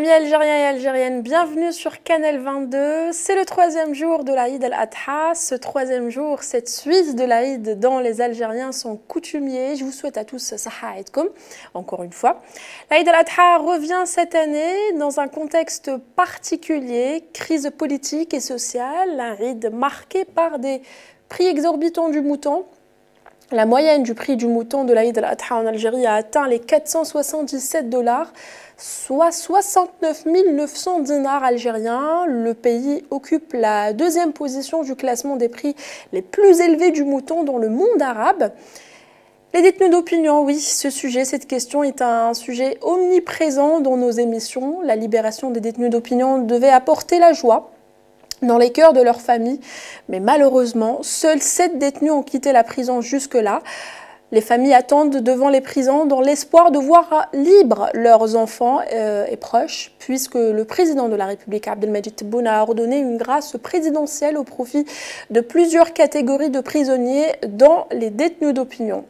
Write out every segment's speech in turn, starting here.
Amis algériens et algériennes, bienvenue sur Canal 22. C'est le troisième jour de l'Aïd al-Adha. Ce troisième jour, cette suite de l'Aïd dont les Algériens sont coutumiers. Je vous souhaite à tous Saha Aïdkoum, encore une fois. L'Aïd al-Adha revient cette année dans un contexte particulier, crise politique et sociale. L'Aïd marqué par des prix exorbitants du mouton. La moyenne du prix du mouton de l'Aïd al-Adha en Algérie a atteint les 477 $, soit 69 900 dinars algériens. Le pays occupe la deuxième position du classement des prix les plus élevés du mouton dans le monde arabe. Les détenus d'opinion, oui, cette question est un sujet omniprésent dans nos émissions. La libération des détenus d'opinion devait apporter la joie dans les cœurs de leurs familles, mais malheureusement, seuls 7 détenus ont quitté la prison jusque-là. Les familles attendent devant les prisons dans l'espoir de voir libres leurs enfants et proches, puisque le président de la République, Abdelmadjid Tebboune, a ordonné une grâce présidentielle au profit de plusieurs catégories de prisonniers, dont les détenus d'opinion.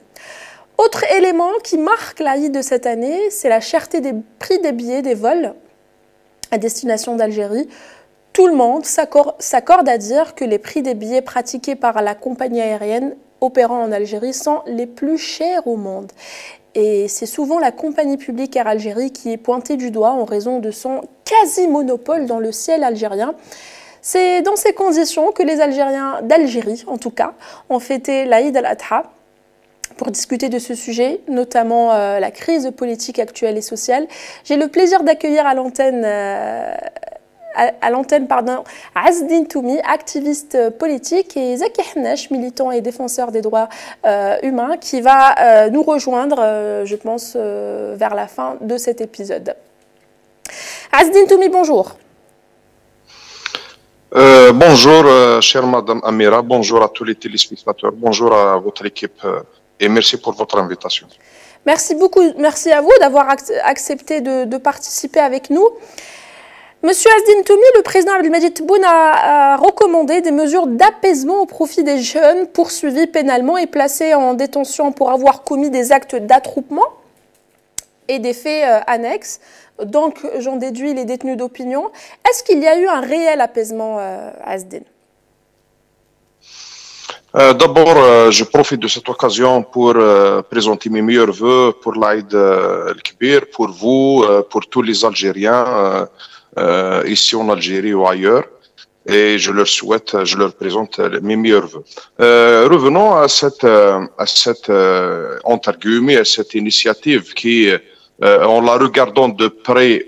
Autre élément qui marque l'Aïd de cette année, c'est la cherté des prix des billets des vols à destination d'Algérie. Tout le monde s'accorde à dire que les prix des billets pratiqués par la compagnie aérienne opérant en Algérie sont les plus chers au monde. Et c'est souvent la compagnie publique Air Algérie qui est pointée du doigt en raison de son quasi-monopole dans le ciel algérien. C'est dans ces conditions que les Algériens d'Algérie, en tout cas, ont fêté l'Aïd al-Adha. Pour discuter de ce sujet, notamment la crise politique actuelle et sociale, j'ai le plaisir d'accueillir à l'antenne Azdine Toumi, activiste politique, et Zaki Hennache, militant et défenseur des droits humains, qui va nous rejoindre, je pense, vers la fin de cet épisode. Azdine Toumi, bonjour. Bonjour, chère Madame Amira, bonjour à tous les téléspectateurs, bonjour à votre équipe et merci pour votre invitation. Merci beaucoup, merci à vous d'avoir accepté de participer avec nous. Monsieur Azdine Toumi, le président Abdelmadjid Tebboune a recommandé des mesures d'apaisement au profit des jeunes poursuivis pénalement et placés en détention pour avoir commis des actes d'attroupement et des faits annexes. Donc, j'en déduis les détenus d'opinion. Est-ce qu'il y a eu un réel apaisement, Azdine? D'abord, je profite de cette occasion pour présenter mes meilleurs vœux pour l'Aïd al-Kbir, pour vous, pour tous les Algériens ici en Algérie ou ailleurs, et je leur présente mes meilleurs vœux. Revenons à cette entre guillemets, à cette initiative qui, en la regardant de près,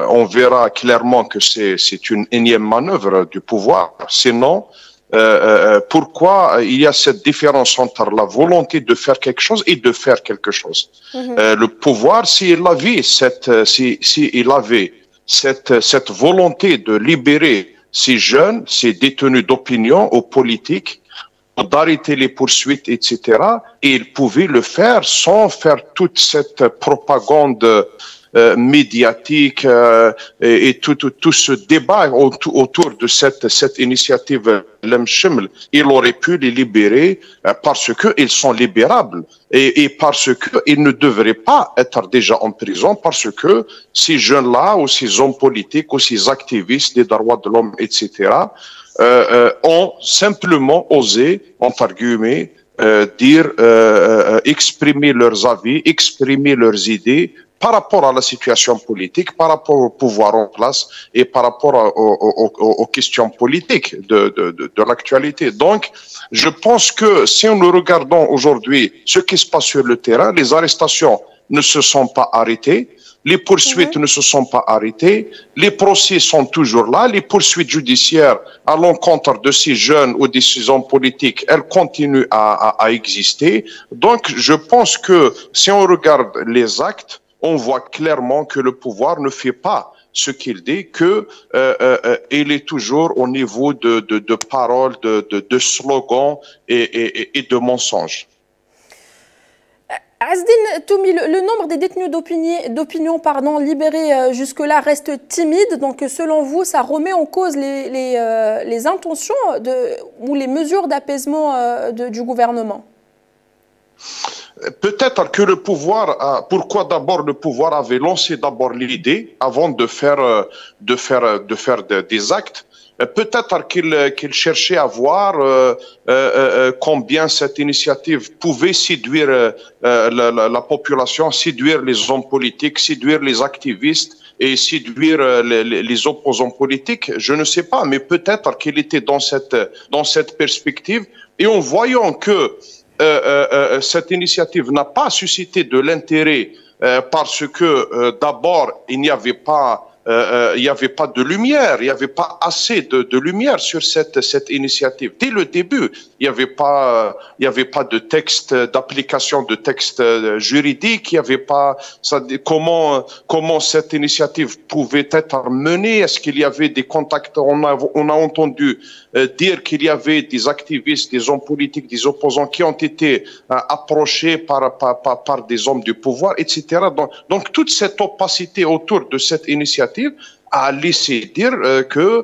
on verra clairement que c'est une énième manœuvre du pouvoir. Sinon, pourquoi il y a cette différence entre la volonté de faire quelque chose et de faire quelque chose? Le pouvoir, s'il avait cette volonté de libérer ces jeunes, ces détenus d'opinion aux politiques, d'arrêter les poursuites, etc., et il pouvait le faire sans faire toute cette propagande médiatique et tout ce débat autour de cette initiative Lemcheml. Il aurait pu les libérer parce qu'ils sont libérables et parce qu'ils ne devraient pas être déjà en prison, parce que ces jeunes-là ou ces hommes politiques ou ces activistes des droits de l'homme, etc., ont simplement osé, entre guillemets, exprimer leurs avis, exprimer leurs idées par rapport à la situation politique, par rapport au pouvoir en place et par rapport aux questions politiques de l'actualité. Donc, je pense que si nous regardons aujourd'hui ce qui se passe sur le terrain, les arrestations ne se sont pas arrêtées, les poursuites ne se sont pas arrêtées, les procès sont toujours là, les poursuites judiciaires à l'encontre de ces jeunes ou de ces hommes politiques, elles continuent à exister. Donc, je pense que si on regarde les actes, on voit clairement que le pouvoir ne fait pas ce qu'il dit, qu'il est toujours au niveau de paroles, de slogans et de mensonges. Azdine Toumi, le nombre des détenus d'opinion libérés jusque-là reste timide. Donc, selon vous, ça remet en cause les intentions ou les mesures d'apaisement du gouvernement? Peut-être que le pouvoir, pourquoi d'abord le pouvoir avait lancé d'abord l'idée avant de faire des actes. Peut-être qu'il cherchait à voir combien cette initiative pouvait séduire la population, séduire les hommes politiques, séduire les activistes et séduire les opposants politiques. Je ne sais pas, mais peut-être qu'il était dans cette perspective. Et en voyant que cette initiative n'a pas suscité de l'intérêt parce que d'abord il n'y avait pas de lumière, il n'y avait pas assez de lumière sur cette initiative. Dès le début, il n'y avait pas de texte d'application de texte juridique, il n'y avait pas comment cette initiative pouvait être menée. Est-ce qu'il y avait des contacts? On a entendu dire qu'il y avait des activistes, des hommes politiques, des opposants qui ont été approchés par des hommes du pouvoir, etc. Donc toute cette opacité autour de cette initiative a laissé dire que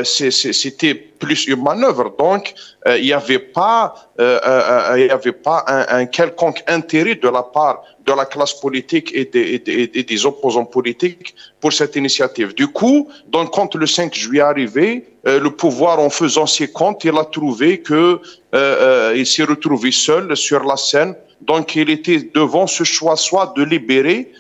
c'était plus une manœuvre. Donc, il n'y avait pas un quelconque intérêt de la part de la classe politique et des opposants politiques pour cette initiative. Du coup, donc, quand le 5 juillet est arrivé, le pouvoir, en faisant ses comptes, il a trouvé que il s'est retrouvé seul sur la scène. Donc, il était devant ce choix, soit de libérer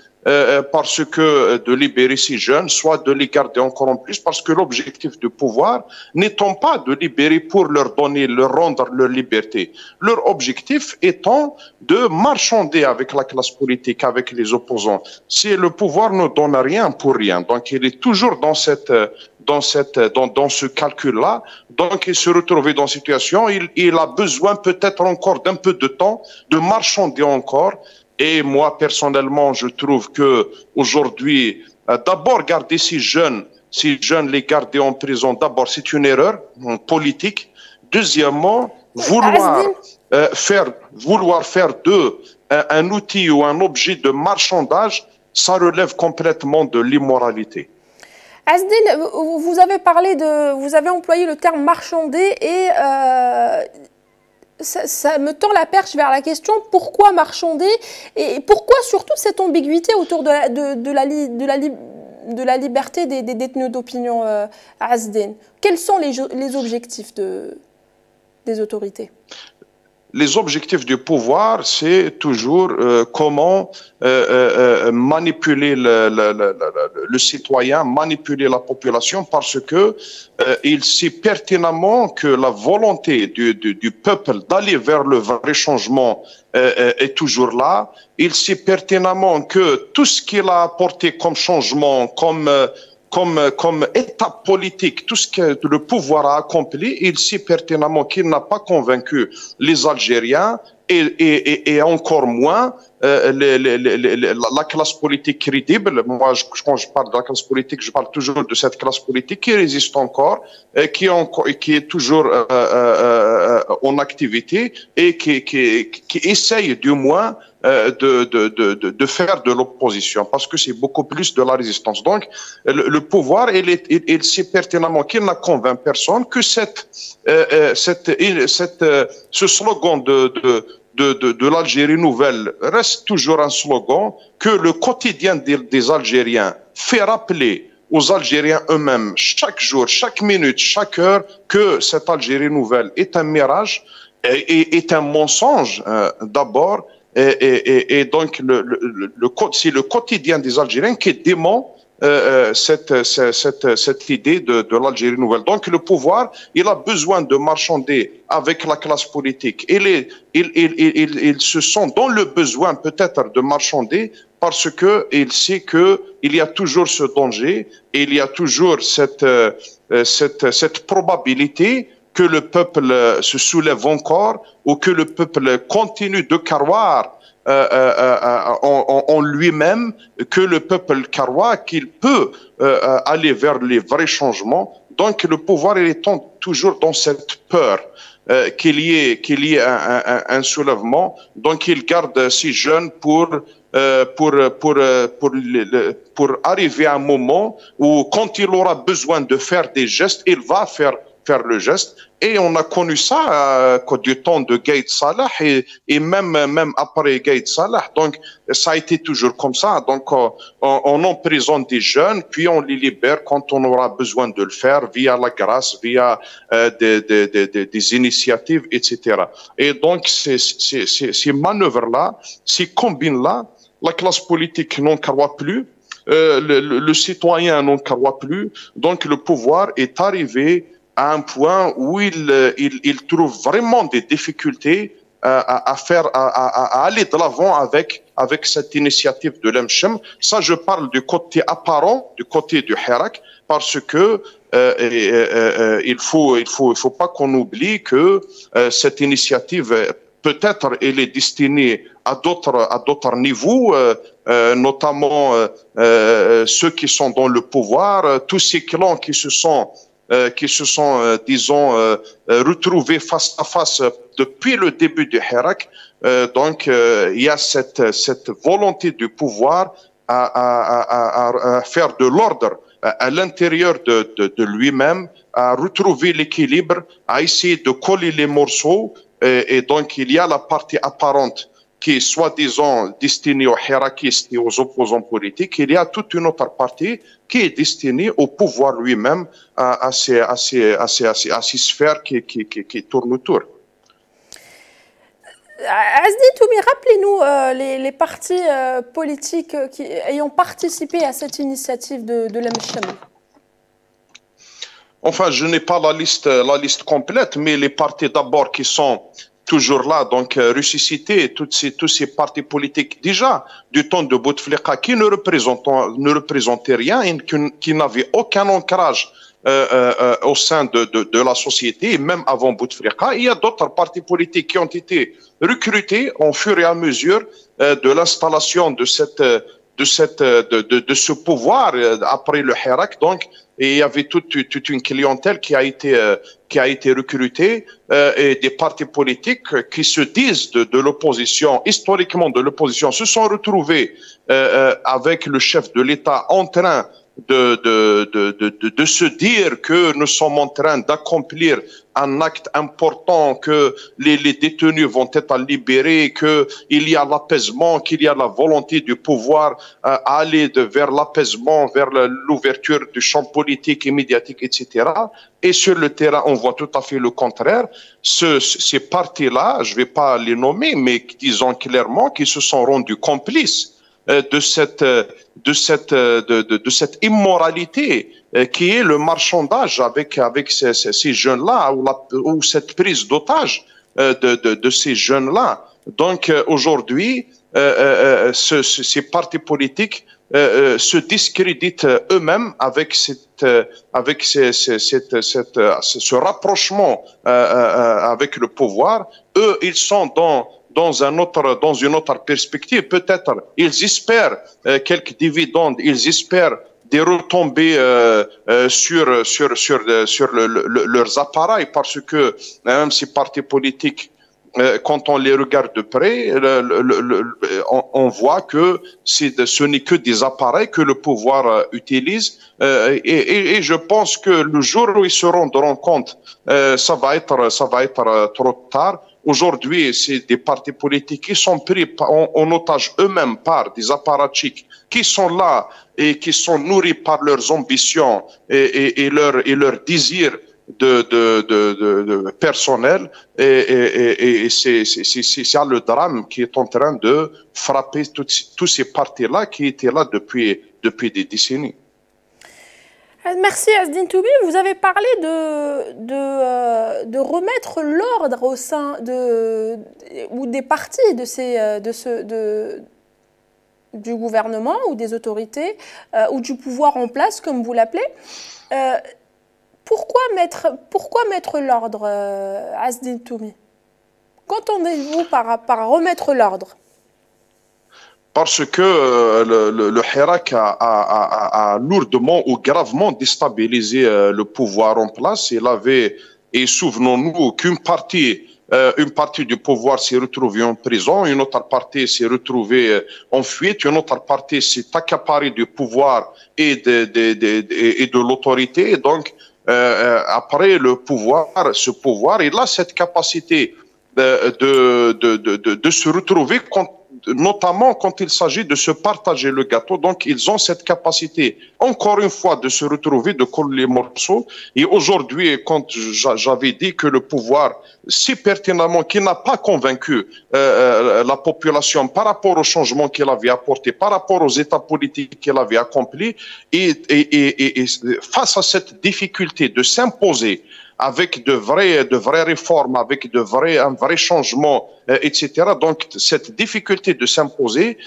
parce que de libérer ces jeunes, soit de les garder encore en plus, parce que l'objectif du pouvoir n'étant pas de libérer pour leur rendre leur liberté. Leur objectif étant de marchander avec la classe politique, avec les opposants. Si le pouvoir ne donne rien pour rien, donc il est toujours dans ce calcul-là, donc il se retrouvait dans cette situation, il a besoin peut-être encore d'un peu de temps, de marchander encore. Et moi, personnellement, je trouve que aujourd'hui, d'abord garder ces jeunes, les garder en prison, d'abord, c'est une erreur politique. Deuxièmement, vouloir faire d'eux un outil ou un objet de marchandage, ça relève complètement de l'immoralité. Azdine, vous avez employé le terme marchander et ça me tend la perche vers la question pourquoi marchander et pourquoi surtout cette ambiguïté autour de la liberté des détenus d'opinion à Azdine. Quels sont les objectifs des autorités? Les objectifs du pouvoir, c'est toujours comment manipuler le citoyen, manipuler la population, parce que il sait pertinemment que la volonté du peuple d'aller vers le vrai changement est toujours là. Il sait pertinemment que tout ce qu'il a apporté comme changement, comme étape politique, tout ce que le pouvoir a accompli, il sait pertinemment qu'il n'a pas convaincu les Algériens et encore moins la classe politique crédible. Moi, quand je parle de la classe politique, je parle toujours de cette classe politique qui résiste encore, qui est toujours en activité et qui essaye du moins de faire de l'opposition, parce que c'est beaucoup plus de la résistance. Donc, le pouvoir, il sait pertinemment qu'il n'a convaincu personne, que ce slogan de l'Algérie nouvelle reste toujours un slogan que le quotidien des Algériens fait rappeler aux Algériens eux-mêmes chaque jour, chaque minute, chaque heure que cette Algérie nouvelle est un mirage et est un mensonge d'abord. Et donc, c'est le quotidien des Algériens qui dément cette idée de l'Algérie nouvelle. Donc, le pouvoir, il a besoin de marchander avec la classe politique. Ils se sont dans le besoin peut-être de marchander parce qu'il sait qu'il y a toujours ce danger, et il y a toujours cette probabilité que le peuple se soulève encore ou que le peuple continue de croire en lui-même, que le peuple croit qu'il peut aller vers les vrais changements. Donc le pouvoir il est toujours dans cette peur qu'il y ait un soulèvement. Donc il garde ces jeunes pour arriver à un moment où, quand il aura besoin de faire des gestes, il va faire faire le geste. Et on a connu ça du temps de Gaïd Salah et même après Gaïd Salah. Donc, ça a été toujours comme ça. Donc, on emprisonne des jeunes, puis on les libère quand on aura besoin de le faire via la grâce, via des initiatives, etc. Et donc, ces manœuvres-là, ces combines-là, la classe politique n'en croit plus. Le citoyen n'en croit plus, donc le pouvoir est arrivé à un point où il trouve vraiment des difficultés à aller de l'avant avec cette initiative de l'Emchem. Ça, je parle du côté apparent, du côté du Hirak, parce que il faut pas qu'on oublie que cette initiative peut-être elle est destinée à d'autres niveaux, notamment ceux qui sont dans le pouvoir, tous ces clans qui se sont disons, retrouvés face à face depuis le début du Hirak. Donc, il y a cette volonté du pouvoir à faire de l'ordre à l'intérieur de lui-même, à retrouver l'équilibre, à essayer de coller les morceaux. Et donc, il y a la partie apparente qui est soi-disant destinée aux hirakistes et aux opposants politiques. Il y a toute une autre partie qui est destinée au pouvoir lui-même, à ces sphères qui tournent autour. Azdine Toumi, rappelez-nous les partis politiques qui ayant participé à cette initiative de l'Emchem. Enfin, je n'ai pas la liste complète, mais les partis d'abord qui sont toujours là, donc ressuscités, tous ces partis politiques déjà du temps de Bouteflika qui ne représentaient rien et qui n'avaient aucun ancrage au sein de la société, même avant Bouteflika. Il y a d'autres partis politiques qui ont été recrutés au fur et à mesure de l'installation de ce pouvoir après le Hirak. Donc, et il y avait toute une clientèle qui a été recrutée et des partis politiques qui se disent de l'opposition, historiquement de l'opposition, se sont retrouvés avec le chef de l'État en train de se dire que nous sommes en train d'accomplir un acte important, que les détenus vont être libérés, qu'il y a l'apaisement, qu'il y a la volonté du pouvoir à aller vers l'apaisement, vers l'ouverture du champ politique et médiatique, etc. Et sur le terrain, on voit tout à fait le contraire. Ces partis-là, je ne vais pas les nommer, mais disons clairement qu'ils se sont rendus complices de cette immoralité qui est le marchandage avec ces jeunes-là ou cette prise d'otage de ces jeunes-là. Donc aujourd'hui, ces partis politiques se discréditent eux-mêmes avec ce rapprochement avec le pouvoir. Eux, ils sont dans une autre perspective. Peut-être ils espèrent quelques dividendes, ils espèrent des retombées sur leurs appareils, parce que même ces partis politiques, quand on les regarde de près, on voit que ce n'est que des appareils que le pouvoir utilise. Et je pense que le jour où ils se rendront compte, ça va être trop tard. Aujourd'hui, c'est des partis politiques qui sont pris en otage eux-mêmes par des apparatchiks qui sont là et qui sont nourris par leurs ambitions et leurs désirs de personnel. Et c'est ça le drame qui est en train de frapper tous ces partis-là qui étaient là depuis des décennies. Merci Azdine Toumi. Vous avez parlé de remettre l'ordre au sein ou des partis du gouvernement ou des autorités ou du pouvoir en place, comme vous l'appelez. Pourquoi mettre l'ordre, Azdine Toumi? Qu'entendez-vous par remettre l'ordre? Parce que le Hirak a lourdement ou gravement déstabilisé le pouvoir en place. Et souvenons-nous qu'une partie du pouvoir s'est retrouvée en prison, une autre partie s'est retrouvée en fuite, une autre partie s'est accaparée du pouvoir et de l'autorité. Donc, après le pouvoir, ce pouvoir, il a cette capacité de se retrouver, notamment quand il s'agit de se partager le gâteau. Donc, ils ont cette capacité, encore une fois, de se retrouver, de coller les morceaux. Et aujourd'hui, quand j'avais dit que le pouvoir, si pertinemment, qu'il n'a pas convaincu la population par rapport au changement qu'il avait apporté, par rapport aux états politiques qu'il avait accomplis, et face à cette difficulté de s'imposer avec de vraies réformes, avec un vrai changement, etc. Donc, cette difficulté de s'imposer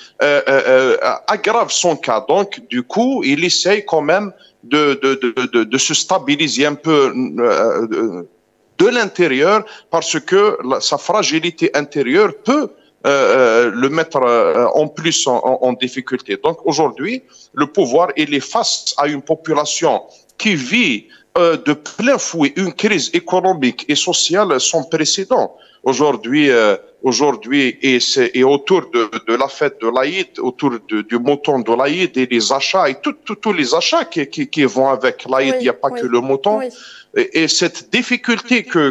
aggrave son cas. Donc, du coup, il essaye quand même de se stabiliser un peu de l'intérieur, parce que sa fragilité intérieure peut le mettre en plus en difficulté. Donc, aujourd'hui, le pouvoir, il est face à une population qui vit de plein fouet une crise économique et sociale sans précédent. Aujourd'hui, et autour de la fête de l'Aïd, autour du mouton de l'Aïd et les achats et tous les achats qui vont avec l'Aïd, il n'y a pas que le mouton. Oui. Et cette difficulté que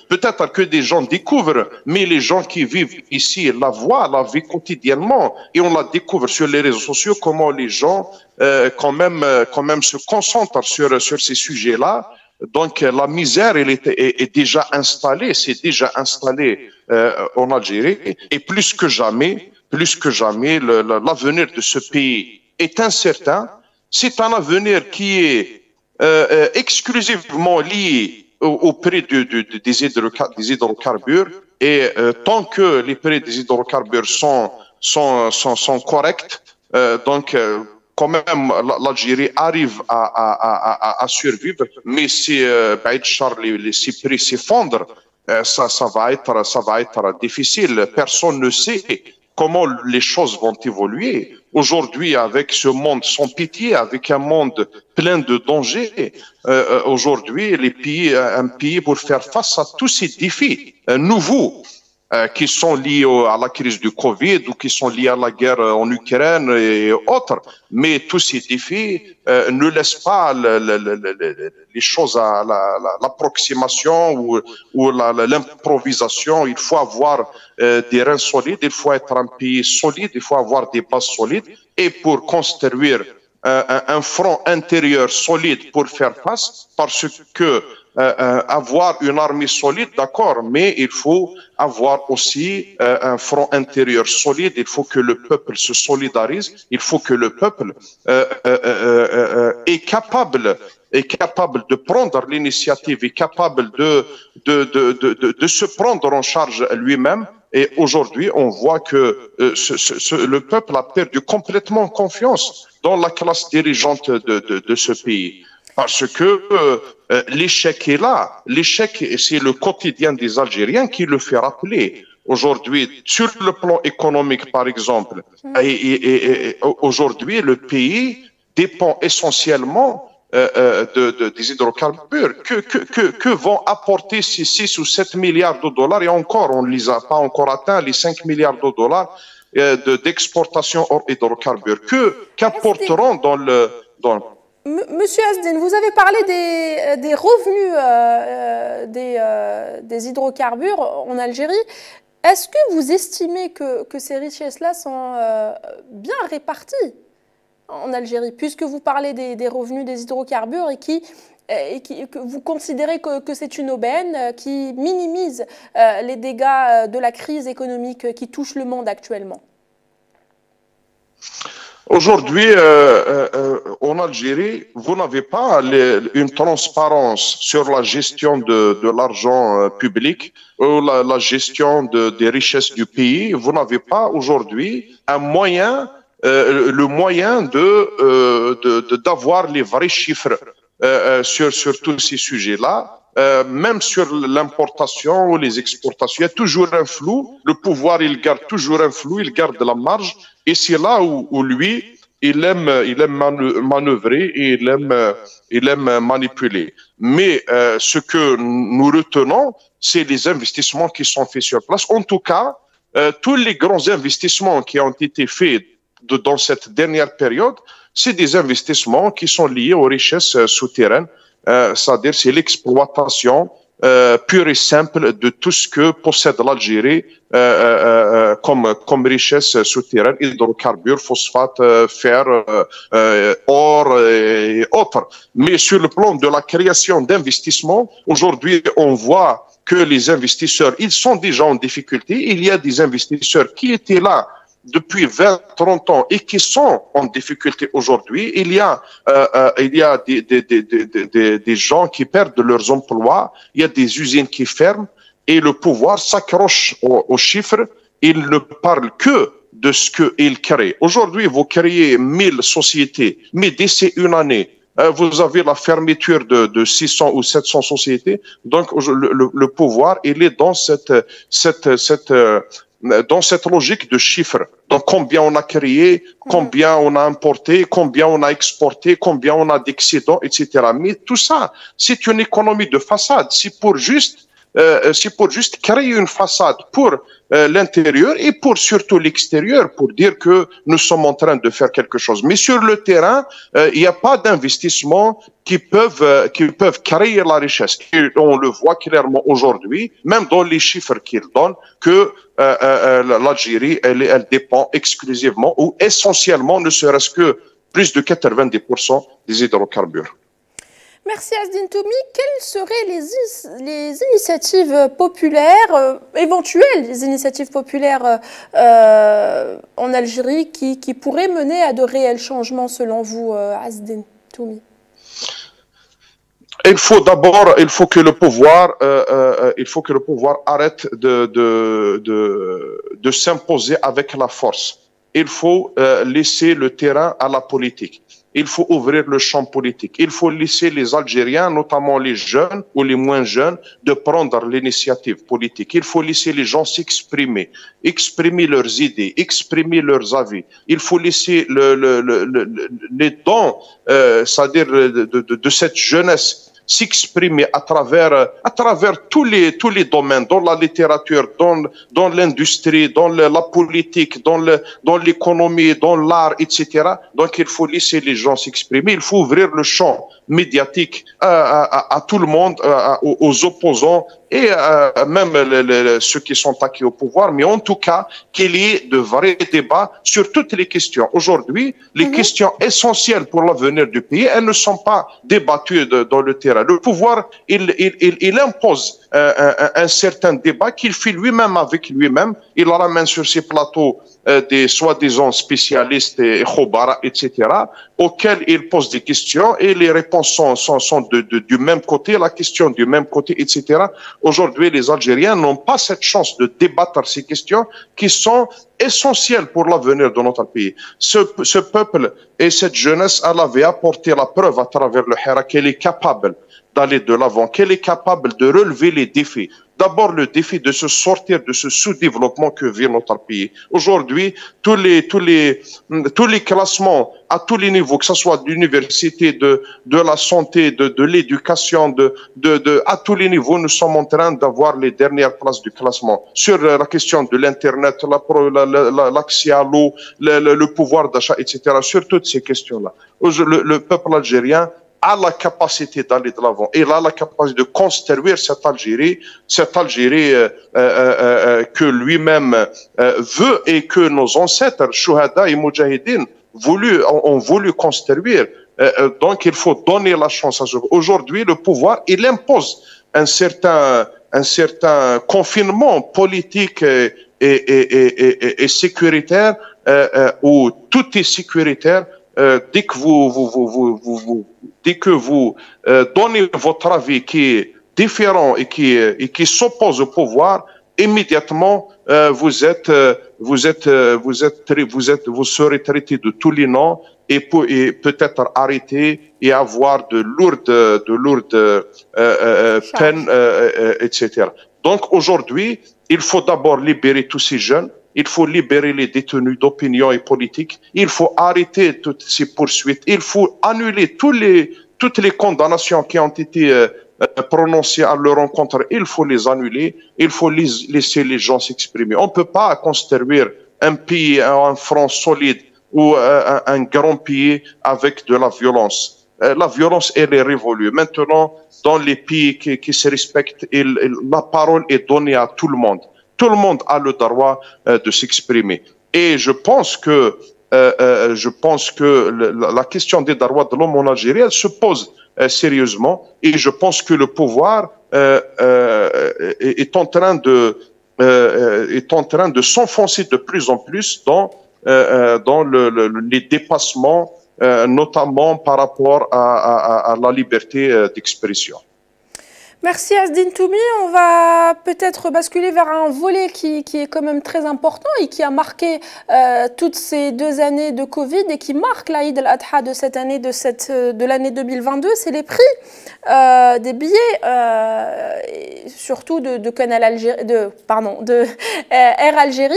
peut-être que des gens découvrent, mais les gens qui vivent ici la voient, la vivent quotidiennement, et on la découvre sur les réseaux sociaux, comment les gens quand même se concentrent sur ces sujets-là. Donc la misère, elle est déjà installée, c'est déjà installé en Algérie, et plus que jamais, l'avenir de ce pays est incertain. C'est un avenir qui est exclusivement lié au prix des hydrocarbures, et tant que les prix des hydrocarbures sont corrects, donc quand même l'Algérie arrive à survivre, mais si ces prix s'effondrent, ça va être difficile. Personne ne sait comment les choses vont évoluer. Aujourd'hui, avec ce monde sans pitié, avec un monde plein de dangers, aujourd'hui, un pays pour faire face à tous ces défis nouveaux qui sont liés à la crise du Covid ou qui sont liés à la guerre en Ukraine et autres. Mais tous ces défis ne laissent pas les choses à l'approximation ou l'improvisation. Il faut avoir des reins solides, il faut être un pays solide, il faut avoir des bases solides. Et pour construire un front intérieur solide pour faire face, parce que avoir une armée solide, d'accord, mais il faut avoir aussi un front intérieur solide. Il faut que le peuple se solidarise. Il faut que le peuple est capable de prendre l'initiative, est capable de se prendre en charge lui-même. Et aujourd'hui, on voit que le peuple a perdu complètement confiance dans la classe dirigeante de ce pays. Parce que l'échec est là. L'échec, c'est le quotidien des Algériens qui le fait rappeler. Aujourd'hui, sur le plan économique, par exemple, aujourd'hui, le pays dépend essentiellement des hydrocarbures. Que vont apporter ces 6 ou 7 milliards de dollars, et encore, on ne les a pas encore atteint, les 5 milliards de dollars d'exportation hors hydrocarbures. Qu'apporteront Monsieur Asdine, vous avez parlé des revenus des hydrocarbures en Algérie. Est-ce que vous estimez que ces richesses-là sont bien réparties en Algérie, puisque vous parlez des revenus des hydrocarbures et que vous considérez que c'est une aubaine qui minimise les dégâts de la crise économique qui touche le monde actuellement? Aujourd'hui, en Algérie, vous n'avez pas une transparence sur la gestion de l'argent public ou la gestion des richesses du pays. Vous n'avez pas aujourd'hui le moyen d'avoir les vrais chiffres sur tous ces sujets-là. Même sur l'importation ou les exportations, il y a toujours un flou. Le pouvoir, il garde toujours un flou, il garde la marge. Et c'est là où lui, il aime manœuvrer et il aime manipuler. Mais ce que nous retenons, c'est les investissements qui sont faits sur place. En tout cas, tous les grands investissements qui ont été faits dans cette dernière période, c'est des investissements qui sont liés aux richesses souterraines c'est-à-dire c'est l'exploitation pure et simple de tout ce que possède l'Algérie comme richesse souterraine, hydrocarbures, phosphates, fer, or et autres. Mais sur le plan de la création d'investissements, aujourd'hui, on voit que les investisseurs, ils sont déjà en difficulté. Il y a des investisseurs qui étaient là depuis 20, 30 ans et qui sont en difficulté aujourd'hui. Il y a des gens qui perdent leurs emplois, il y a des usines qui ferment et le pouvoir s'accroche aux chiffres. Il ne parle que de ce qu'il crée. Aujourd'hui, vous créez 1000 sociétés, mais d'ici une année, vous avez la fermeture de 600 ou 700 sociétés. Donc, le pouvoir, il est dans dans cette logique de chiffres. Donc, combien on a créé, combien on a importé, combien on a exporté, combien on a d'excédents, etc. Mais tout ça, c'est une économie de façade. C'est pour juste créer une façade pour l'intérieur et pour surtout l'extérieur, pour dire que nous sommes en train de faire quelque chose. Mais sur le terrain, il n'y a pas d'investissement qui peuvent créer la richesse. Et on le voit clairement aujourd'hui, même dans les chiffres qu'ils donnent, que l'Algérie, elle dépend exclusivement ou essentiellement, ne serait-ce que plus de 90% des hydrocarbures. Merci Azdine Toumi. Quelles seraient les initiatives populaires, éventuelles initiatives populaires en Algérie qui pourraient mener à de réels changements selon vous, Azdine Toumi? Il faut que le pouvoir arrête de s'imposer avec la force. Il faut laisser le terrain à la politique. Il faut ouvrir le champ politique. Il faut laisser les Algériens, notamment les jeunes ou les moins jeunes, de prendre l'initiative politique. Il faut laisser les gens s'exprimer, exprimer leurs idées, exprimer leurs avis. Il faut laisser les dons, c'est-à-dire de cette jeunesse, s'exprimer à travers tous les domaines, dans la littérature, dans l'industrie, dans la politique, dans l'économie, dans l'art, etc. Donc il faut laisser les gens s'exprimer, il faut ouvrir le champ médiatique à tout le monde, aux opposants et même ceux qui sont acquis au pouvoir, mais en tout cas qu'il y ait de vrais débats sur toutes les questions. Aujourd'hui, les questions essentielles pour l'avenir du pays, elles ne sont pas débattues dans le terrain. Le pouvoir, il impose un certain débat qu'il fait lui-même avec lui-même. Il ramène sur ses plateaux des soi-disant spécialistes et khobara, etc., auxquels il pose des questions et les réponses sont du même côté, la question du même côté, etc. Aujourd'hui, les Algériens n'ont pas cette chance de débattre ces questions qui sont essentielles pour l'avenir de notre pays. Ce peuple et cette jeunesse, elle avait apporté la preuve à travers le Hira qu'elle est capable d'aller de l'avant, qu'elle est capable de relever les défis. D'abord, le défi de se sortir de ce sous-développement que vit notre pays. Aujourd'hui, tous les classements à tous les niveaux, que ce soit de l'université, de la santé, de l'éducation, à tous les niveaux, nous sommes en train d'avoir les dernières places du classement. Sur la question de l'Internet, l'accès à l'eau, le pouvoir d'achat, etc. Sur toutes ces questions-là. Le peuple algérien a la capacité d'aller de l'avant. Il a la capacité de construire cette Algérie que lui-même veut et que nos ancêtres, Shuhada et Moudjahidine, ont voulu construire. Donc il faut donner la chance à ce. Aujourd'hui, le pouvoir, il impose un certain confinement politique et sécuritaire où tout est sécuritaire. Dès que vous donnez votre avis qui est différent et qui s'oppose au pouvoir, immédiatement vous serez traité de tous les noms et peut-être arrêté et avoir de lourdes peines, etc. Donc aujourd'hui, il faut d'abord libérer tous ces jeunes. Il faut libérer les détenus d'opinion et politique. Il faut arrêter toutes ces poursuites. Il faut annuler toutes les condamnations qui ont été prononcées à leur encontre. Il faut les annuler. Il faut laisser les gens s'exprimer. On ne peut pas construire un pays, un front solide ou un grand pays avec de la violence. la violence, elle est révolue. Maintenant, dans les pays qui se respectent, la parole est donnée à tout le monde. Tout le monde a le droit de s'exprimer. Et je pense que la question des droits de l'homme en Algérie, elle se pose sérieusement. Et je pense que le pouvoir est en train de s'enfoncer de plus en plus dans les dépassements, notamment par rapport à la liberté d'expression. Merci Azdine Toumi. On va peut-être basculer vers un volet qui est quand même très important et qui a marqué toutes ces 2 années de Covid et qui marque l'Aïd al-Adha de cette année, de l'année 2022. C'est les prix des billets, surtout de Canal Algérie, de Air Algérie.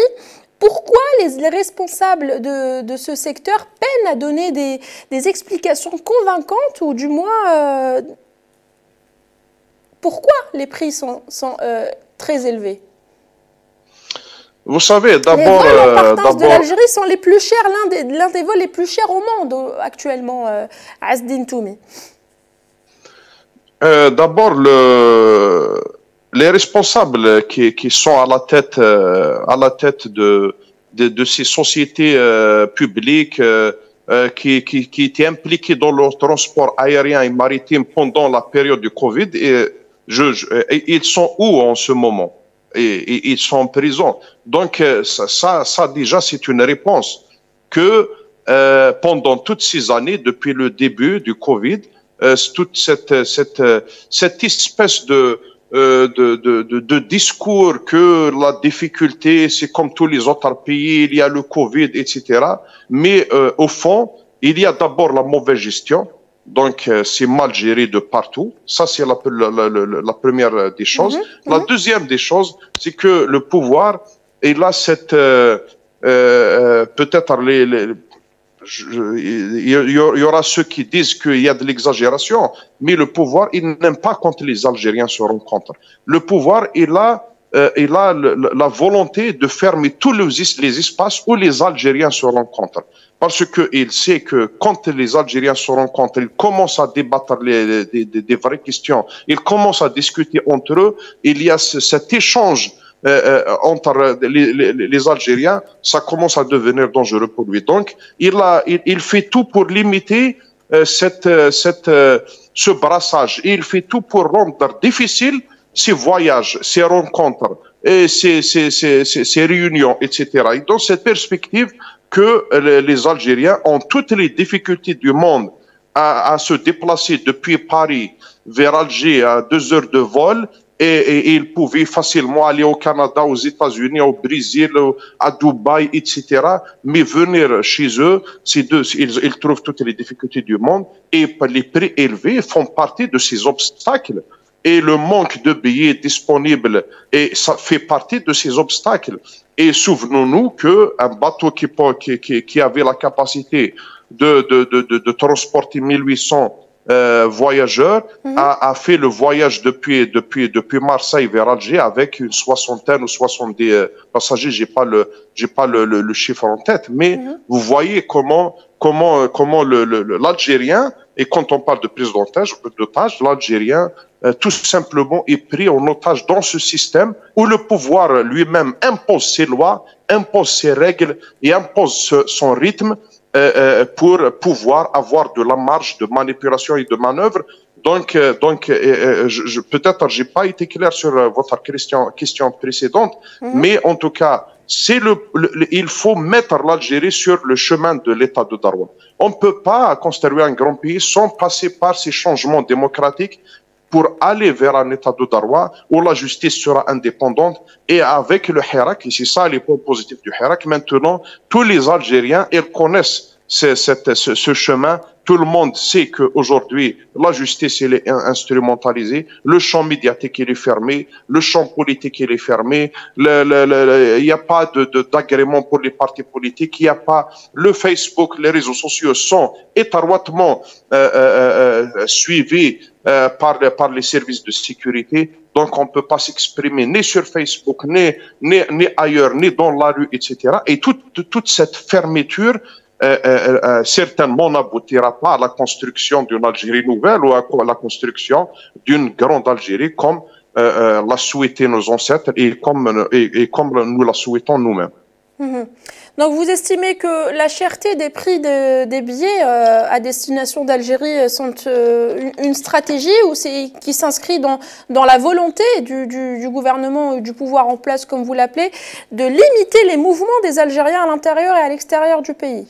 Pourquoi les responsables de ce secteur peinent à donner des explications convaincantes ou du moins pourquoi les prix sont très élevés? Vous savez, d'abord... Les vols en partance de l'Algérie sont les plus chers, l'un des vols les plus chers au monde actuellement, Azdine Toumi. D'abord, les responsables qui sont à la tête de ces sociétés publiques qui étaient impliquées dans le transport aérien et maritime pendant la période du Covid, ils sont où en ce moment? Et ils sont en prison. Donc ça déjà, c'est une réponse que pendant toutes ces années, depuis le début du Covid, toute cette espèce de discours que la difficulté, c'est comme tous les autres pays, il y a le Covid, etc. Mais au fond, il y a d'abord la mauvaise gestion. Donc, c'est mal géré de partout. Ça, c'est la première des choses. La deuxième des choses, c'est que le pouvoir, il a cette... peut-être il y aura ceux qui disent qu'il y a de l'exagération, mais le pouvoir, il n'aime pas quand les Algériens se rencontrent. Le pouvoir, il a la volonté de fermer tous les espaces où les Algériens se rencontrent. Parce qu'il sait que quand les Algériens se rencontrent, ils commencent à débattre des vraies questions, ils commencent à discuter entre eux, il y a cet échange entre les Algériens, ça commence à devenir dangereux pour lui. Donc, il fait tout pour limiter ce brassage. Il fait tout pour rendre difficile ces voyages, ces rencontres, et ces réunions, etc. Et dans cette perspective que les Algériens ont toutes les difficultés du monde à se déplacer depuis Paris vers Alger à 2 heures de vol, et ils pouvaient facilement aller au Canada, aux États-Unis, au Brésil, à Dubaï, etc. Mais venir chez eux, ils trouvent toutes les difficultés du monde, et les prix élevés font partie de ces obstacles. Et le manque de billets disponibles, et ça fait partie de ces obstacles. Et souvenons-nous qu'un bateau qui avait la capacité de transporter 1800 voyageurs a fait le voyage depuis Marseille vers Alger avec une 60aine ou 70 passagers. J'ai pas le chiffre en tête, mais vous voyez comment l'Algérien, et quand on parle de prise d'otage, l'Algérien tout simplement est pris en otage dans ce système où le pouvoir lui-même impose ses lois, impose ses règles et impose son rythme pour pouvoir avoir de la marge de manipulation et de manœuvre. Donc peut-être j'ai pas été clair sur votre question précédente, mais en tout cas, il faut mettre l'Algérie sur le chemin de l'état de Darwa. On ne peut pas construire un grand pays sans passer par ces changements démocratiques pour aller vers un état de Darwa où la justice sera indépendante, et avec le Hirak, et c'est ça les points positifs du Hirak, maintenant tous les Algériens, ils connaissent ce chemin. Tout le monde sait qu'aujourd'hui, la justice elle est instrumentalisée, le champ médiatique il est fermé, le champ politique il est fermé, il n'y a pas d'agrément pour les partis politiques, il n'y a pas le Facebook, les réseaux sociaux sont étroitement suivis par les services de sécurité. Donc on ne peut pas s'exprimer ni sur Facebook, ni ailleurs, ni dans la rue, etc. Et toute cette fermeture certainement n'aboutira pas à la construction d'une Algérie nouvelle ou à la construction d'une grande Algérie comme l'a souhaité nos ancêtres et comme nous la souhaitons nous-mêmes. Donc vous estimez que la cherté des prix des billets à destination d'Algérie sont une stratégie ou qui s'inscrit dans la volonté du gouvernement, du pouvoir en place comme vous l'appelez, de limiter les mouvements des Algériens à l'intérieur et à l'extérieur du pays?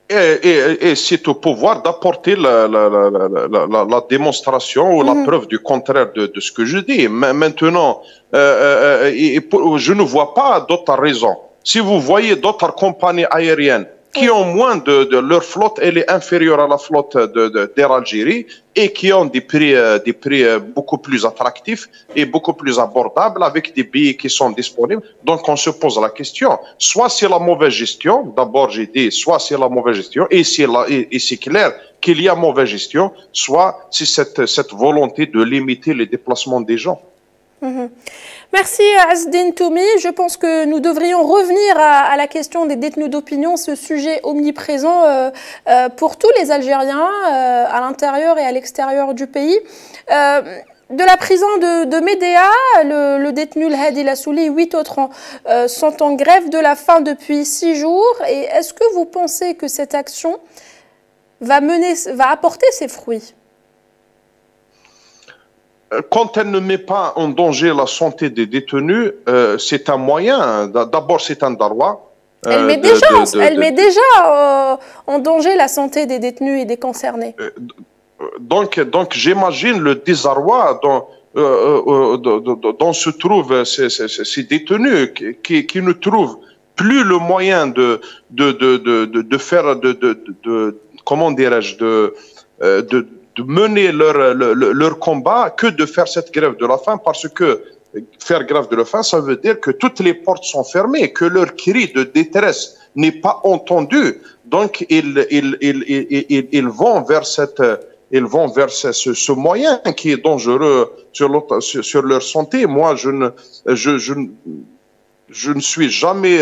Et c'est au pouvoir d'apporter la démonstration ou la preuve du contraire de ce que je dis. Maintenant, je ne vois pas d'autres raisons. Si vous voyez d'autres compagnies aériennes qui ont moins leur flotte, elle est inférieure à la flotte d'Air Algérie et qui ont des prix beaucoup plus attractifs et beaucoup plus abordables avec des billets qui sont disponibles. Donc on se pose la question, soit c'est la mauvaise gestion, d'abord j'ai dit, soit c'est la mauvaise gestion et c'est clair qu'il y a mauvaise gestion, soit c'est cette volonté de limiter les déplacements des gens. Merci Azdine Toumi. Je pense que nous devrions revenir à la question des détenus d'opinion, ce sujet omniprésent pour tous les Algériens à l'intérieur et à l'extérieur du pays. De la prison de Médéa, le détenu Hadi Lassouli et 8 autres sont en grève de la faim depuis 6 jours. Et est-ce que vous pensez que cette action va apporter ses fruits? Quand elle ne met pas en danger la santé des détenus, c'est un moyen. D'abord, c'est un droit. Elle met déjà en danger la santé des détenus et des concernés. Donc j'imagine le désarroi dont se trouvent ces détenus qui ne trouvent plus le moyen de faire comment dirais-je de mener leur combat que de faire cette grève de la faim, parce que faire grève de la faim, ça veut dire que toutes les portes sont fermées, que leur cri de détresse n'est pas entendu. Donc ils vont vers ce moyen qui est dangereux sur leur santé. Moi, je ne suis jamais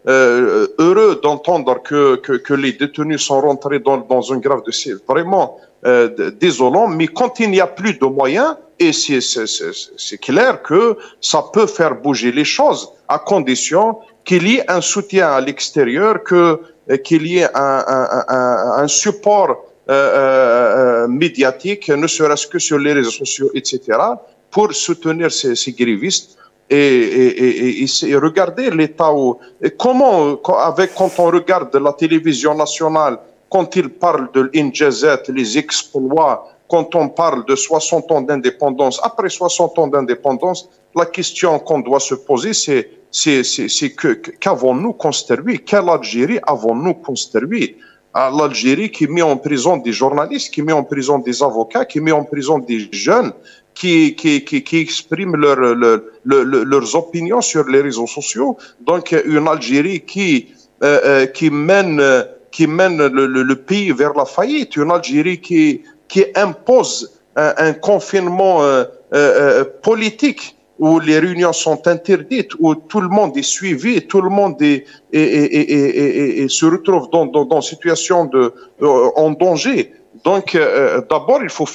heureux d'entendre que les détenus sont rentrés dans une grève de c'est vraiment désolant, mais quand il n'y a plus de moyens, et c'est clair que ça peut faire bouger les choses, à condition qu'il y ait un soutien à l'extérieur, qu'il y ait un support médiatique, ne serait-ce que sur les réseaux sociaux, etc., pour soutenir ces grévistes. Et regardez l'état où... Quand on regarde la télévision nationale, quand ils parlent de l'Injazat, les exploits, quand on parle de 60 ans d'indépendance, après 60 ans d'indépendance, la question qu'on doit se poser, c'est qu'avons-nous construit? Quelle Algérie avons-nous construit? L'Algérie qui met en prison des journalistes, qui met en prison des avocats, qui met en prison des jeunes, qui expriment leurs opinions sur les réseaux sociaux. Donc une Algérie qui mène le pays vers la faillite, une Algérie qui impose un confinement politique où les réunions sont interdites, où tout le monde est suivi, tout le monde se retrouve dans une situation en danger. Donc, d'abord, il faut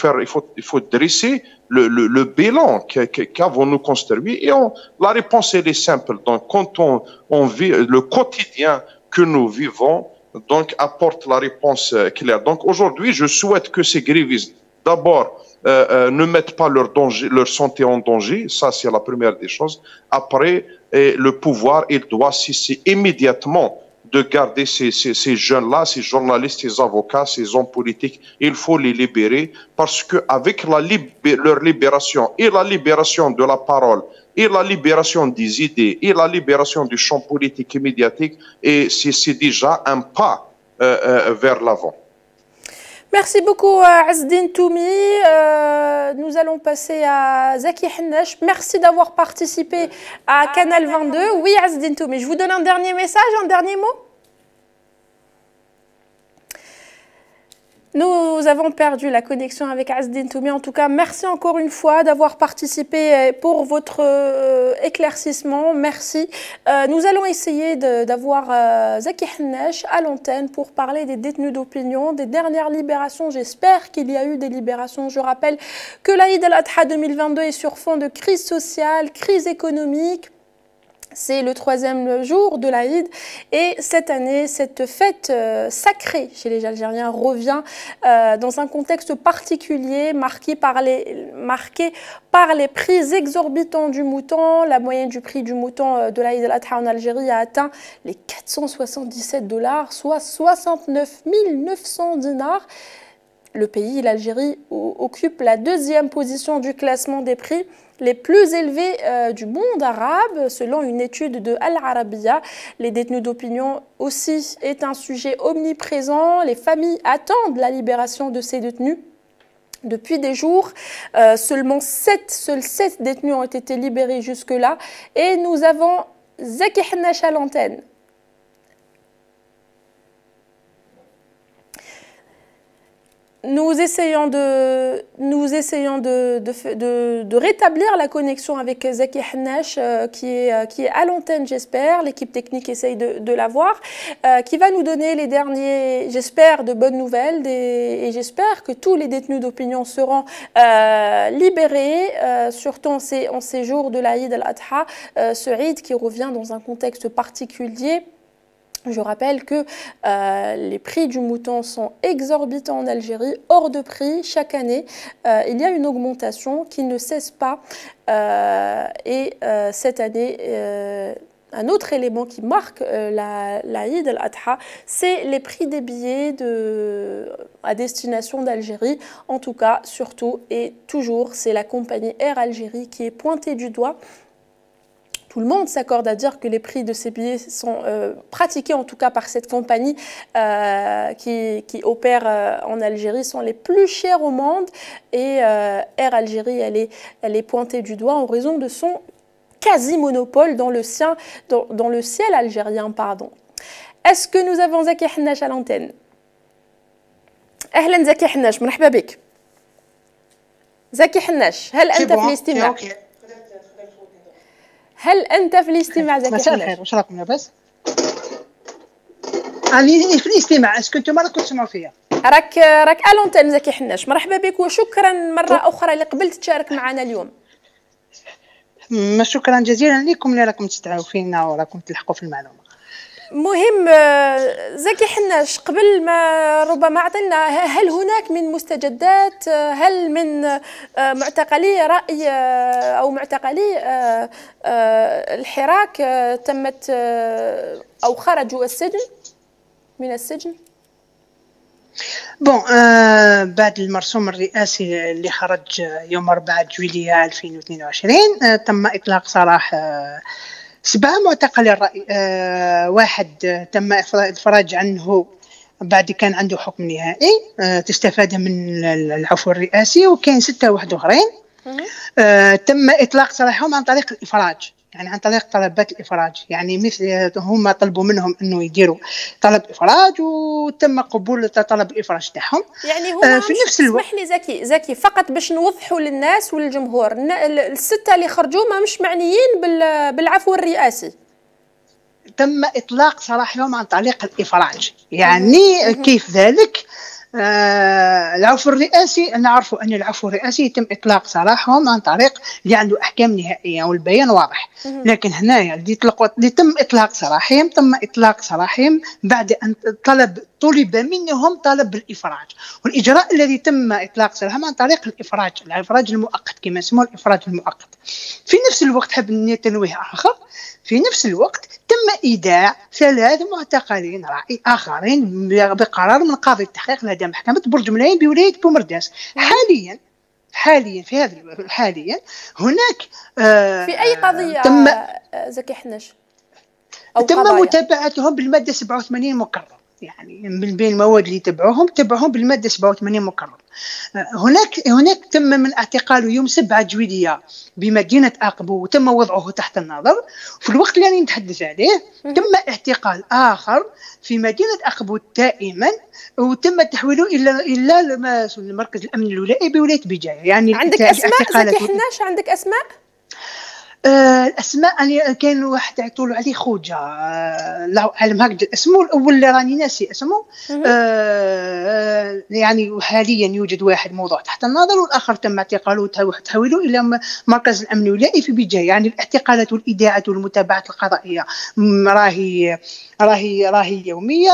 dresser le bilan qu'avons-nous construit. Et la réponse, elle est simple. Donc, quand on vit le quotidien que nous vivons, donc apporte la réponse claire. Donc, aujourd'hui, je souhaite que ces grévistes, d'abord, ne mettent pas leur santé en danger. Ça, c'est la première des choses. Après, le pouvoir, il doit cesser immédiatement de garder ces jeunes-là, ces journalistes, ces avocats, ces hommes politiques. Il faut les libérer parce qu'avec leur libération et la libération de la parole et la libération des idées et la libération du champ politique et médiatique, c'est déjà un pas vers l'avant. Merci beaucoup Azdine Toumi. Nous allons passer à Zaki Hennesh. Merci d'avoir participé à Canal 22. Oui Azdine Toumi, je vous donne un dernier message, un dernier mot. Nous avons perdu la connexion avec Azdine Toumi. En tout cas, merci encore une fois d'avoir participé pour votre éclaircissement. Merci. Nous allons essayer d'avoir Zaki Hennache à l'antenne pour parler des détenus d'opinion, des dernières libérations. J'espère qu'il y a eu des libérations. Je rappelle que l'Aïd al-Adha 2022 est sur fond de crise sociale, crise économique. C'est le 3e jour de l'Aïd et cette année, cette fête sacrée chez les Algériens revient dans un contexte particulier marqué par les prix exorbitants du mouton. La moyenne du prix du mouton de l'Aïd al-Adha en Algérie a atteint les 477 $, soit 69 900 dinars. Le pays, l'Algérie, occupe la 2e position du classement des prix les plus élevés du monde arabe, selon une étude de Al Arabiya. Les détenus d'opinion aussi est un sujet omniprésent. Les familles attendent la libération de ces détenus. Depuis des jours, seuls 7 détenus ont été libérés jusque-là. Et nous avons Zaki Hennache à l'antenne. Nous essayons de rétablir la connexion avec Zaki Hennache qui est à l'antenne, j'espère. L'équipe technique essaye de l'avoir, qui va nous donner les derniers, j'espère, de bonnes nouvelles. Et j'espère que tous les détenus d'opinion seront libérés, surtout en ces jours de l'Aïd al-Adha, ce Eid qui revient dans un contexte particulier. Je rappelle que les prix du mouton sont exorbitants en Algérie, hors de prix chaque année. Il y a une augmentation qui ne cesse pas. Cette année, un autre élément qui marque l'Aïd al-Adha, c'est les prix des billets à destination d'Algérie. En tout cas, surtout et toujours, c'est la compagnie Air Algérie qui est pointée du doigt. Tout le monde s'accorde à dire que les prix de ces billets sont pratiqués, en tout cas par cette compagnie qui opère en Algérie, sont les plus chers au monde. Et Air Algérie, elle est pointée du doigt en raison de son quasi-monopole dans le ciel algérien. Est-ce que nous avons Zaki Hennache à l'antenne? أهلا زكي حناش, مرحبا بك. زكي حناش, هل أنت في الاستماع؟ هل أنت في الاستماع زكي حناش؟ مساء الخير, واش راكم لاباس؟ راني في الاستماع, اسكو نتوما راكم تسمعوا فيا؟ راك على لونتين زكي حناش, مرحبا بك وشكرا مرة أخرى اللي قبلت تشارك معنا اليوم. شكرا جزيلا لكم اللي راكم تستعاو فينا وراكم تلحقوا في المعلومة. مهم زكي حناش, قبل ما ربما عطلنا, هل هناك من مستجدات, هل من معتقلي رأي أو معتقلي الحراك تمت أو خرجوا من السجن؟ بون بعد المرسوم الرئاسي اللي خرج يوم 4 جويلية 2022 تم إطلاق سراح 7 معتقلي الرأي. واحد تم الإفراج عنه بعد كان عنده حكم نهائي تستفاد من العفو الرئاسي, وكاين 6 واحد اخرين تم إطلاق سراحهم عن طريق الإفراج, يعني عن طريق طلبات الإفراج. يعني مثل هم طلبوا منهم انه يديروا طلب إفراج وتم قبول طلب الإفراج تاعهم. يعني هما في نفس الوقت. اسمح لي زكي فقط باش نوضحوا للناس وللجمهور, ال6 اللي خرجوا ما مش معنيين بالعفو الرئاسي. تم إطلاق سراحهم عن طريق الإفراج. يعني كيف ذلك؟ العفو الرئاسي نعرفوا أن العفو الرئاسي يتم إطلاق سراحهم عن طريق اللي عنده أحكام نهائية والبيان واضح. لكن هنايا اللي تم إطلاق سراحهم بعد أن طلب منهم طلب الإفراج, والإجراء الذي تم إطلاق سراحهم عن طريق الإفراج المؤقت كما اسمه الإفراج المؤقت. في نفس الوقت حاب نتنويه آخر, في نفس الوقت تم إيداع 3 معتقلين رأي آخرين بقرار من قاضي التحقيق لدى محكمة برج ملايين بولاية بومرداس. حاليا هناك في أي قضية زكي حناش؟ تم متابعتهم بالمادة 87 مكرر. يعني من بين المواد اللي تبعوهم بالماده 87 مكرر. هناك تم من اعتقاله يوم 7 جويلية بمدينه اقبو وتم وضعه تحت النظر. في الوقت اللي نتحدث عليه تم اعتقال اخر في مدينه اقبو دائما، وتم تحويله الى مركز الامن الولائي بولايه بجايه. يعني عندك اسماء زكي حناش؟ عندك اسماء؟ الاسماء اللي كان واحد يعطولوا عليه خوجه، الله اعلم هكذا اسمه الاول اللي راني ناسي اسمه. يعني حاليا يوجد واحد موضوع تحت النظر، والاخر تم اعتقاله وتحويله الى مركز الامن الولائي في بجايه. يعني الاعتقالات والاذاعات والمتابعات القضائيه راهي يوميه،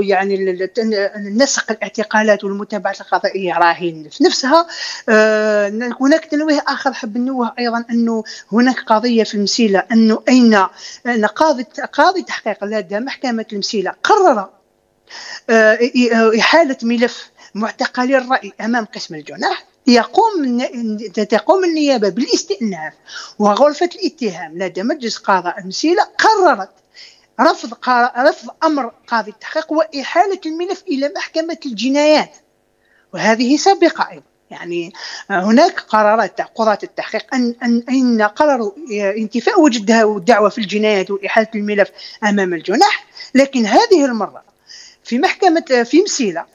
يعني نسق الاعتقالات والمتابعات القضائيه راهي نفسها. هناك تنويه اخر حب ننوه ايضا انه هناك قضيه في المسيله، انه ان قاضي تحقيق لدى محكمه المسيله قرر احاله ملف معتقلي الراي امام قسم الجناح. تقوم النيابه بالاستئناف، وغرفه الاتهام لدى مجلس قضاء المسيله قررت رفض امر قاضي التحقيق واحاله الملف الى محكمه الجنايات، وهذه سابقه ايضا. يعني هناك قرارات قضاة التحقيق أن قرروا انتفاء وجدها والدعوة في الجنايات وإحالة الملف أمام الجناح. لكن هذه المرة في مسيلة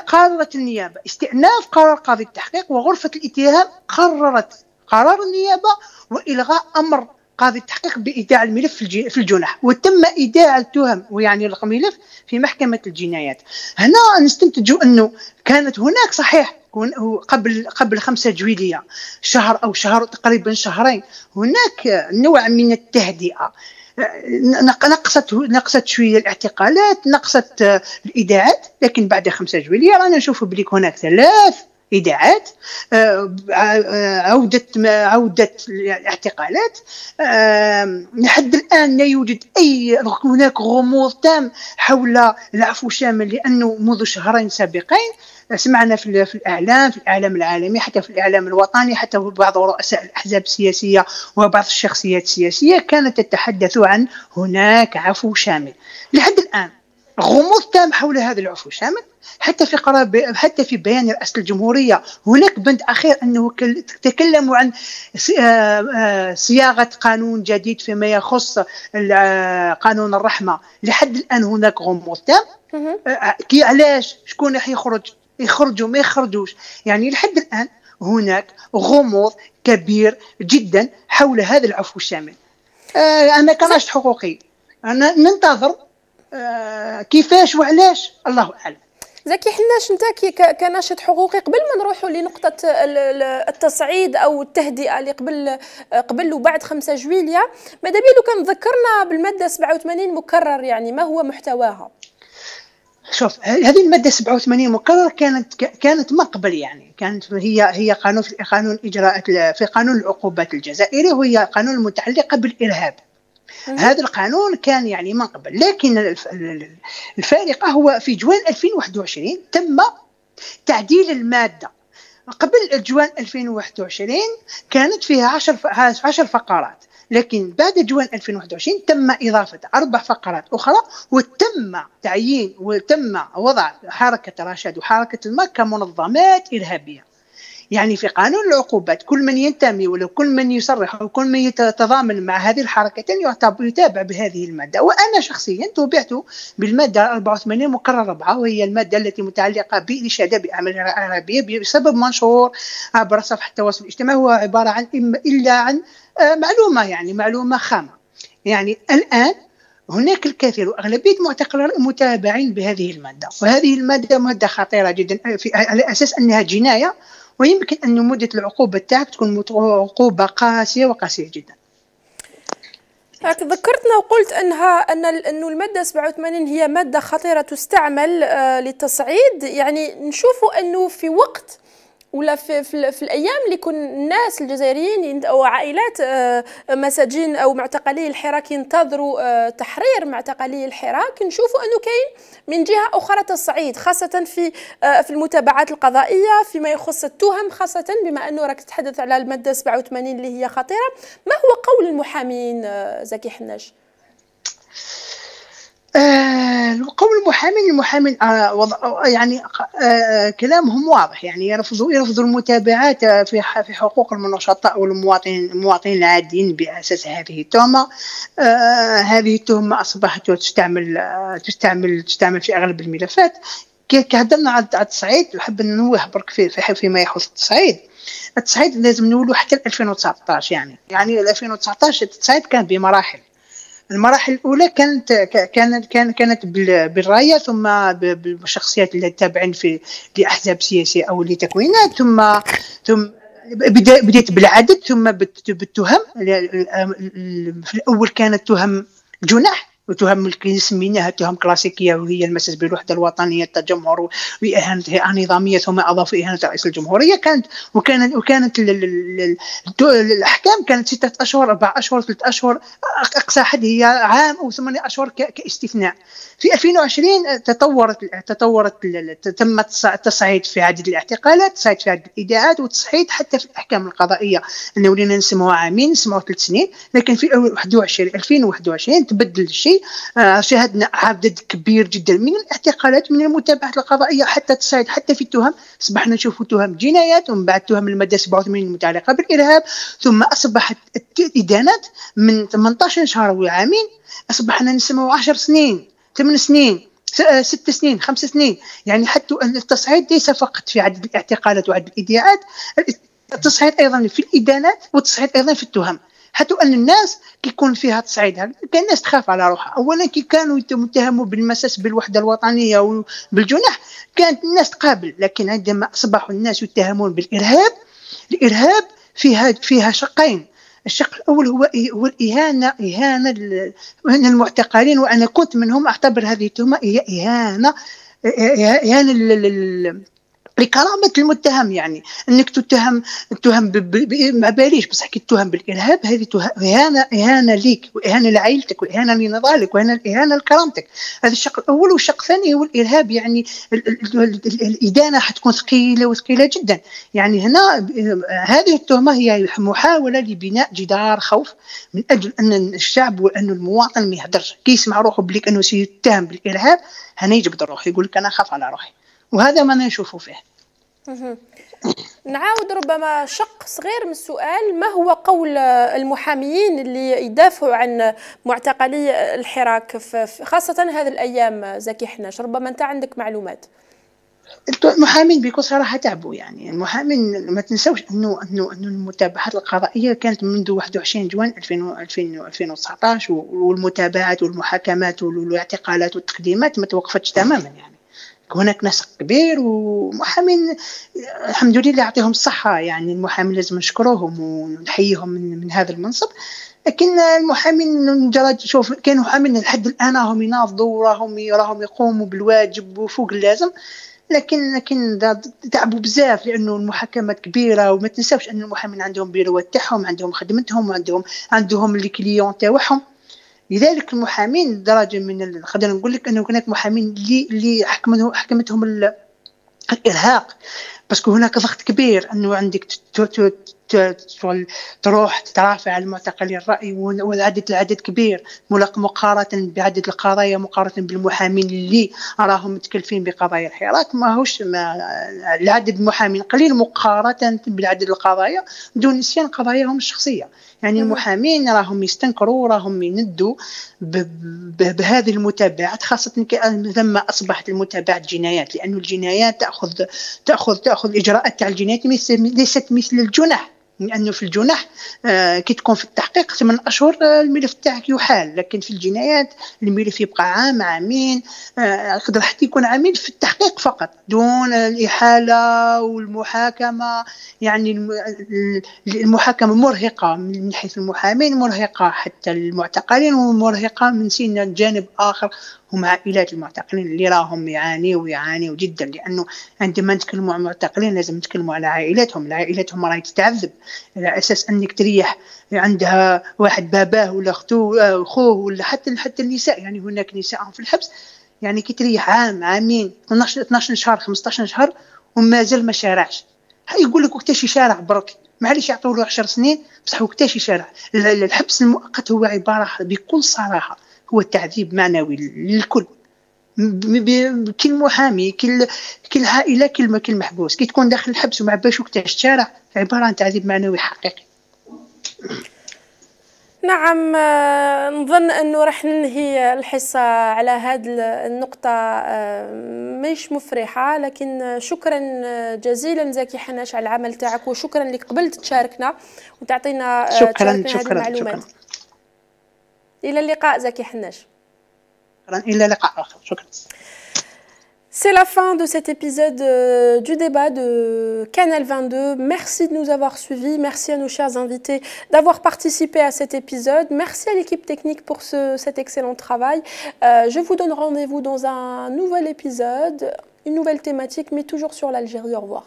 قررت النيابة استئناف قرار قاضي التحقيق، وغرفة الاتهام قررت قرار النيابة وإلغاء أمر قاضي التحقيق بإيداع الملف في الجناح، وتم إيداع التهم ويعني الملف في محكمة الجنايات. هنا نستنتج أنه كانت هناك صحيح قبل 5 جويلية، شهر أو شهر تقريبا شهرين، هناك نوع من التهدئة. نقصت شوية الاعتقالات، نقصت الإيداعات، لكن بعد 5 جويلية رانا نشوف بليك هناك 3 إيداعات، عودة الاعتقالات. لحد الآن لا يوجد هناك غموض تام حول العفو الشامل، لأنه منذ شهرين سابقين سمعنا في الإعلام العالمي، حتى في الإعلام الوطني، حتى بعض رؤساء الأحزاب السياسية وبعض الشخصيات السياسية كانت تتحدث عن هناك عفو شامل. لحد الآن غموض تام حول هذا العفو الشامل. حتى في بيان رئاسة الجمهورية هناك بند أخير أنه تكلموا عن صياغة قانون جديد فيما يخص قانون الرحمة. لحد الآن هناك غموض تام. علاش؟ شكون راح يخرجوا ما يخرجوش؟ يعني لحد الآن هناك غموض كبير جدا حول هذا العفو الشامل. أنا كناشط حقوقي أنا ننتظر كيفاش وعلاش، الله أعلم. زكي حناش انت كناشط حقوقي، قبل ما نروحوا لنقطه التصعيد او التهدئه اللي قبل وبعد 5 جويلية، ماذا بيلو كان ذكرنا بالماده 87 مكرر، يعني ما هو محتواها؟ شوف، هذه الماده 87 مكرر كانت من قبل، يعني كانت هي قانون اجراءات في قانون العقوبات الجزائري، وهي قانون المتعلقه بالارهاب. هذا القانون كان يعني من قبل، لكن الفارق هو في جوان 2021 تم تعديل المادة. قبل جوان 2021 كانت فيها 10 فقرات، لكن بعد جوان 2021 تم إضافة 4 فقرات أخرى، وتم تعيين وتم وضع حركة رشاد وحركة الماء كمنظمات إرهابية. يعني في قانون العقوبات كل من ينتمي ولو كل من يصرح أو كل من يتضامن مع هذه الحركتين يتابع بهذه المادة. وأنا شخصيا تابعت بالمادة 84 مكرر 4، وهي المادة التي متعلقة بالإشادة بأعمال إرهابية بسبب منشور عبر صفحة التواصل الاجتماعي، هو عبارة عن إلا عن معلومة، يعني معلومة خامة. يعني الآن هناك الكثير وأغلبية متابعين بهذه المادة، وهذه المادة مادة خطيرة جدا على أساس أنها جناية، ويمكن أن مدة العقوبة تاعك تكون عقوبة قاسية وقاسية جدا. ذكرتنا وقلت أنه المادة 87 هي مادة خطيرة تستعمل للتصعيد. يعني نشوفوا أنه في وقت ولا في الايام اللي يكون الناس الجزائريين او عائلات مساجين او معتقلي الحراك ينتظروا تحرير معتقلي الحراك، نشوفوا انه كاين من جهه اخرى تصعيد، خاصه في المتابعات القضائيه فيما يخص التهم، خاصه بما انه راك تتحدث على الماده 87 اللي هي خطيره. ما هو قول المحامين زكي حناش؟ قول المحامين يعني كلامهم واضح، يعني يرفضوا المتابعات في حقوق النشطاء والمواطنين العاديين بأساس هذه التهمة. هذه التهمة أصبحت تستعمل في أغلب الملفات. كهدرنا على التصعيد، نحب ننوه برك فيما يخص التصعيد لازم نقولوا حتى 2019. يعني 2019 التصعيد كان بمراحل. المراحل الأولى كانت بالرأي، ثم بالشخصيات اللي تابعين في لأحزاب سياسية أو لتكوينات، ثم بديت بالعدد، ثم بالتهم. في الأول كانت تهم جنح، وتهم اللي سميناها تهم كلاسيكيه، وهي المسس بالوحده الوطنيه، التجمهر واهانتها النظاميه، ثم اضافوا اهانه رئيس الجمهوريه. وكانت الاحكام كانت 6 اشهر، 4 اشهر، 3 اشهر، اقصى حد هي عام او 8 اشهر كاستثناء. في 2020 تم التصعيد في عدد الاعتقالات، التصعيد في عدد الايداعات، والتصعيد حتى في الاحكام القضائيه اللي ولينا نسموها عامين، نسموها 3 سنين. لكن في 2021 تبدل الشيء. شاهدنا عدد كبير جدا من الاعتقالات، من المتابعات القضائيه، حتى تصعيد حتى في التهم. اصبحنا نشوف تهم جنايات، ومن بعد تهم الماده 87 المتعلقه بالارهاب، ثم اصبحت الادانات من 18 شهر وعامين اصبحنا نسمعوا 10 سنين، 8 سنين، 6 سنين، 5 سنين. يعني حتى التصعيد ليس فقط في عدد الاعتقالات وعدد الايداعات، التصعيد ايضا في الادانات، والتصعيد ايضا في التهم. حتى ان الناس كيكون فيها تصعيد، كان الناس تخاف على روحها. اولا كي كانوا يتهموا بالمساس بالوحده الوطنيه وبالجنح كانت الناس تقابل، لكن عندما اصبحوا الناس يتهمون بالارهاب، الارهاب فيها شقين. الشق الاول هو الاهانه، اهانه المعتقلين، وانا كنت منهم. اعتبر هذه التهمه هي اهانه لكرامة المتهم. يعني انك تتهم ما باليش، بصح كي تتهم بالارهاب هذه اهانه ليك، واهانه لعائلتك، واهانه لنضالك، واهانه لكرامتك. هذا الشق الاول. والشق الثاني هو الارهاب. يعني الادانه حتكون ثقيله جدا. يعني هنا هذه التهمه هي محاوله لبناء جدار خوف من اجل ان الشعب وان المواطن ما يهدرش. كي يسمع روحه بليك انه سيتهم بالارهاب، هنا يجبد روحه، يقول لك انا اخاف على روحي. وهذا ما نشوفه فيه. نعاود ربما شق صغير من السؤال: ما هو قول المحاميين اللي يدافعوا عن معتقلي الحراك خاصة هذه الأيام؟ زكي حناش، ربما أنت عندك معلومات. المحامين بكل صراحة تعبوا. يعني المحامين ما تنسوش أنه المتابعات القضائية كانت منذ 21 جوان 2019، والمتابعات والمحاكمات والاعتقالات والتقديمات ما توقفتش تماما. يعني هناك نسق كبير، ومحامين الحمد لله يعطيهم الصحة. يعني المحامين لازم نشكروهم ونحييهم من هذا المنصب. لكن المحامين مجرد شوف كانوا محامين لحد الآن راهم يناضلوا وراهم يقوموا بالواجب وفوق اللازم، لكن تعبوا بزاف لأنه المحاكمات كبيرة. وما تنساوش أن المحامين عندهم بيروات تاعهم، عندهم خدمتهم، وعندهم الكليون تاعهم. لذلك المحامين درجة من خلينا نقول لك أنه هناك محامين اللي حكمتهم الإرهاق، بس هناك ضغط كبير أنه عندك تروح تترافع على المعتقلين الرأي، والعدد كبير مقارنة بعدد القضايا، مقارنة بالمحامين اللي راهم متكلفين بقضايا الحراك. العدد المحامين قليل مقارنة بالعدد القضايا، دون نسيان قضاياهم الشخصية. يعني المحامين راهم يستنكروا، راهم يندوا بهذه المتابعات، خاصة لما أصبحت المتابعات جنايات، لأن الجنايات تأخذ إجراءات تاع الجنايات ليست مثل الجنح. لأنه في الجنح كي تكون في التحقيق 8 أشهر الملف تاعك يحال، لكن في الجنايات الملف يبقى عام، عامين، يقدر حتى يكون عامين في التحقيق فقط دون الإحالة والمحاكمة. يعني المحاكمة مرهقة من حيث المحامين، مرهقة حتى المعتقلين، ومرهقة من سنة جانب آخر هم عائلات المعتقلين اللي راهم يعانيوا جدا. لأنه عندما نتكلموا عن المعتقلين لازم نتكلموا على عائلاتهم راهي تتعذب، على أساس أنك تريح عندها واحد باباه ولا أخوه ولا حتى النساء. يعني هناك نساء في الحبس، يعني كي تريح عام، عامين، 12 شهر، 15 شهر وما زال ما شارعش. يقول لك وقتاش يشارع برك، معليش يعطوا له 10 سنين بصح وقتاش يشارع. الحبس المؤقت هو عبارة بكل صراحة هو التعذيب معنوي للكل. كل محامي كل عائله كل محبوس كي تكون داخل الحبس وما باش وقت الشارع عباره عن تعذيب معنوي حقيقي. نعم، نظن أنه راح ننهي الحصة على هذه النقطة مش مفرحة، لكن شكرا جزيلا زكي حناش على العمل تاعك، وشكرا لك قبلت تشاركنا وتعطينا هذه المعلومات. شكرا. إلى اللقاء زكي حناش. شكرا، إلى لقاء آخر. شكرا. C'est la fin de cet épisode du débat de Canal 22. Merci de nous avoir suivis. Merci à nos chers invités d'avoir participé à cet épisode. Merci à l'équipe technique pour cet excellent travail. Je vous donne rendez-vous dans un nouvel épisode, une nouvelle thématique, mais toujours sur l'Algérie. Au revoir.